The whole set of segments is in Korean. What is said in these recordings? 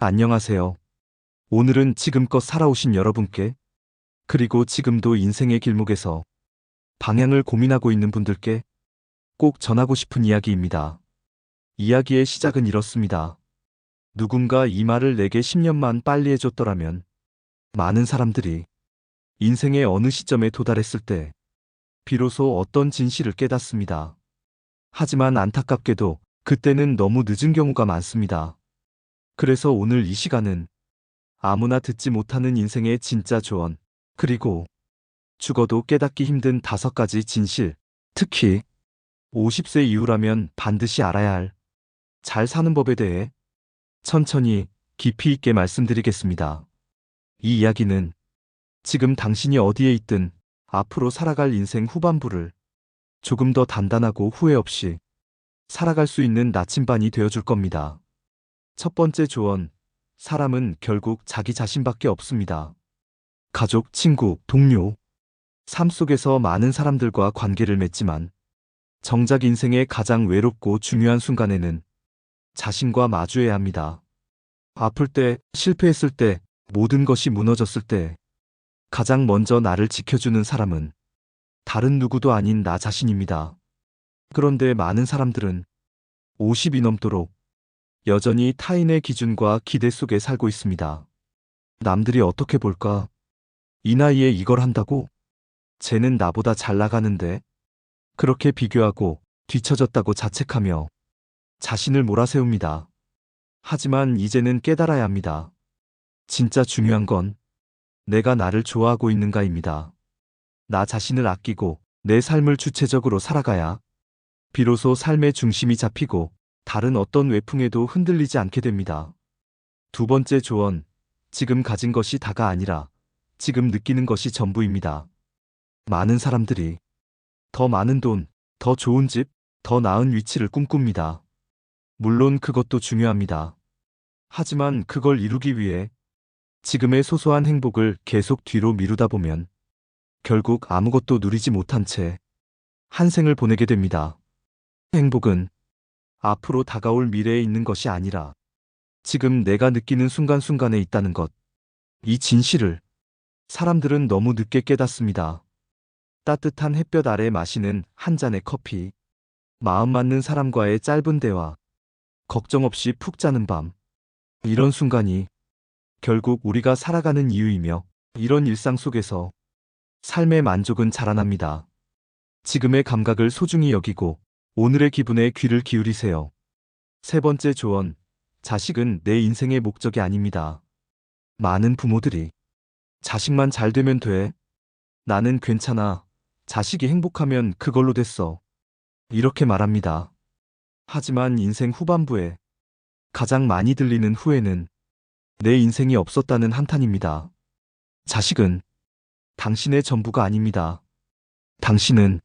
안녕하세요. 오늘은 지금껏 살아오신 여러분께, 그리고 지금도 인생의 길목에서 방향을 고민하고 있는 분들께 꼭 전하고 싶은 이야기입니다. 이야기의 시작은 이렇습니다. 누군가 이 말을 내게 10년만 빨리 해줬더라면 많은 사람들이 인생의 어느 시점에 도달했을 때 비로소 어떤 진실을 깨닫습니다. 하지만 안타깝게도 그때는 너무 늦은 경우가 많습니다. 그래서 오늘 이 시간은 아무나 듣지 못하는 인생의 진짜 조언, 그리고 죽어도 깨닫기 힘든 5가지 진실, 특히 50세 이후라면 반드시 알아야 할 잘 사는 법에 대해 천천히 깊이 있게 말씀드리겠습니다. 이 이야기는 지금 당신이 어디에 있든 앞으로 살아갈 인생 후반부를 조금 더 단단하고 후회 없이 살아갈 수 있는 나침반이 되어줄 겁니다. 첫 번째 조언, 사람은 결국 자기 자신밖에 없습니다. 가족, 친구, 동료, 삶 속에서 많은 사람들과 관계를 맺지만 정작 인생의 가장 외롭고 중요한 순간에는 자신과 마주해야 합니다. 아플 때, 실패했을 때, 모든 것이 무너졌을 때 가장 먼저 나를 지켜주는 사람은 다른 누구도 아닌 나 자신입니다. 그런데 많은 사람들은 50이 넘도록 여전히 타인의 기준과 기대 속에 살고 있습니다. 남들이 어떻게 볼까? 이 나이에 이걸 한다고? 쟤는 나보다 잘 나가는데? 그렇게 비교하고 뒤처졌다고 자책하며 자신을 몰아세웁니다. 하지만 이제는 깨달아야 합니다. 진짜 중요한 건 내가 나를 좋아하고 있는가입니다. 나 자신을 아끼고 내 삶을 주체적으로 살아가야 비로소 삶의 중심이 잡히고 다른 어떤 외풍에도 흔들리지 않게 됩니다. 두 번째 조언, 지금 가진 것이 다가 아니라 지금 느끼는 것이 전부입니다. 많은 사람들이 더 많은 돈, 더 좋은 집, 더 나은 위치를 꿈꿉니다. 물론 그것도 중요합니다. 하지만 그걸 이루기 위해 지금의 소소한 행복을 계속 뒤로 미루다 보면 결국 아무것도 누리지 못한 채 한 생을 보내게 됩니다. 행복은 앞으로 다가올 미래에 있는 것이 아니라 지금 내가 느끼는 순간순간에 있다는 것. 이 진실을 사람들은 너무 늦게 깨닫습니다. 따뜻한 햇볕 아래 마시는 한 잔의 커피, 마음 맞는 사람과의 짧은 대화, 걱정 없이 푹 자는 밤. 이런 순간이 결국 우리가 살아가는 이유이며 이런 일상 속에서 삶의 만족은 자라납니다. 지금의 감각을 소중히 여기고 오늘의 기분에 귀를 기울이세요. 세 번째 조언, 자식은 내 인생의 목적이 아닙니다. 많은 부모들이 자식만 잘 되면 돼. 나는 괜찮아. 자식이 행복하면 그걸로 됐어. 이렇게 말합니다. 하지만 인생 후반부에 가장 많이 들리는 후회는 내 인생이 없었다는 한탄입니다. 자식은 당신의 전부가 아닙니다. 당신은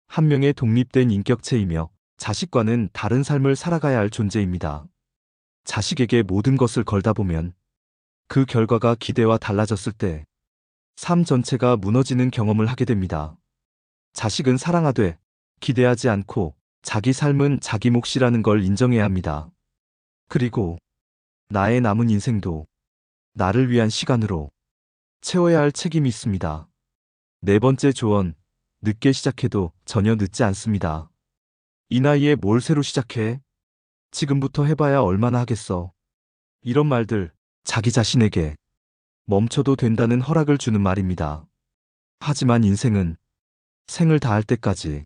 한 명의 독립된 인격체이며 자식과는 다른 삶을 살아가야 할 존재입니다. 자식에게 모든 것을 걸다 보면 그 결과가 기대와 달라졌을 때 삶 전체가 무너지는 경험을 하게 됩니다. 자식은 사랑하되 기대하지 않고 자기 삶은 자기 몫이라는 걸 인정해야 합니다. 그리고 나의 남은 인생도 나를 위한 시간으로 채워야 할 책임이 있습니다. 네 번째 조언, 늦게 시작해도 전혀 늦지 않습니다. 이 나이에 뭘 새로 시작해? 지금부터 해봐야 얼마나 하겠어. 이런 말들, 자기 자신에게 멈춰도 된다는 허락을 주는 말입니다. 하지만 인생은 생을 다할 때까지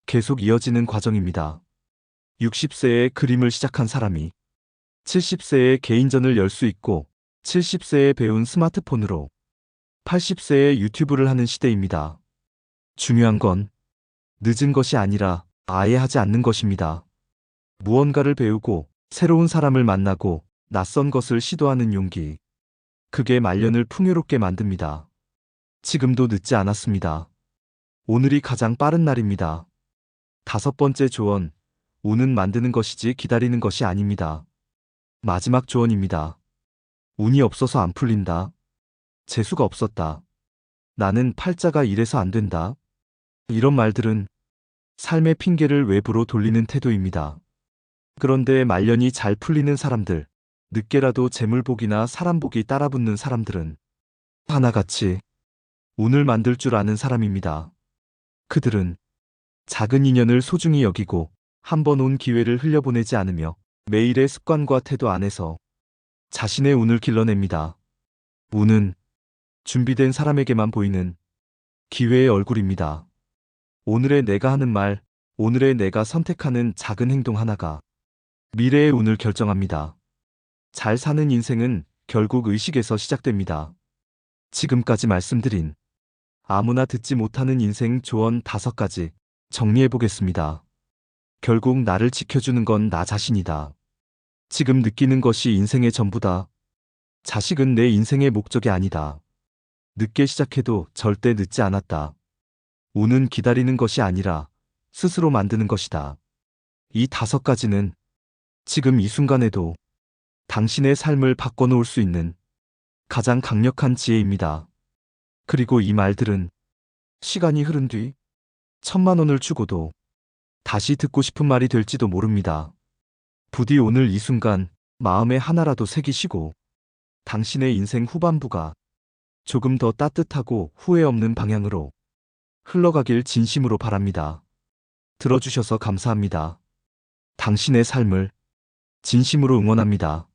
계속 이어지는 과정입니다. 60세에 그림을 시작한 사람이 70세에 개인전을 열 수 있고 70세에 배운 스마트폰으로 80세에 유튜브를 하는 시대입니다. 중요한 건 늦은 것이 아니라 아예 하지 않는 것입니다. 무언가를 배우고 새로운 사람을 만나고 낯선 것을 시도하는 용기. 그게 말년을 풍요롭게 만듭니다. 지금도 늦지 않았습니다. 오늘이 가장 빠른 날입니다. 다섯 번째 조언, 운은 만드는 것이지 기다리는 것이 아닙니다. 마지막 조언입니다. 운이 없어서 안 풀린다. 재수가 없었다. 나는 팔자가 이래서 안 된다. 이런 말들은 삶의 핑계를 외부로 돌리는 태도입니다. 그런데 말년이 잘 풀리는 사람들, 늦게라도 재물복이나 사람복이 따라붙는 사람들은 하나같이 운을 만들 줄 아는 사람입니다. 그들은 작은 인연을 소중히 여기고 한 번 온 기회를 흘려보내지 않으며 매일의 습관과 태도 안에서 자신의 운을 길러냅니다. 운은 준비된 사람에게만 보이는 기회의 얼굴입니다. 오늘의 내가 하는 말, 오늘의 내가 선택하는 작은 행동 하나가 미래의 운을 결정합니다. 잘 사는 인생은 결국 의식에서 시작됩니다. 지금까지 말씀드린 아무나 듣지 못하는 인생 조언 5가지 정리해 보겠습니다. 결국 나를 지켜주는 건 나 자신이다. 지금 느끼는 것이 인생의 전부다. 자식은 내 인생의 목적이 아니다. 늦게 시작해도 절대 늦지 않았다. 운은 기다리는 것이 아니라 스스로 만드는 것이다. 이 5가지는 지금 이 순간에도 당신의 삶을 바꿔놓을 수 있는 가장 강력한 지혜입니다. 그리고 이 말들은 시간이 흐른 뒤 1,000,000원을 주고도 다시 듣고 싶은 말이 될지도 모릅니다. 부디 오늘 이 순간 마음에 하나라도 새기시고 당신의 인생 후반부가 조금 더 따뜻하고 후회 없는 방향으로 흘러가길 진심으로 바랍니다. 들어주셔서 감사합니다. 당신의 삶을 진심으로 응원합니다.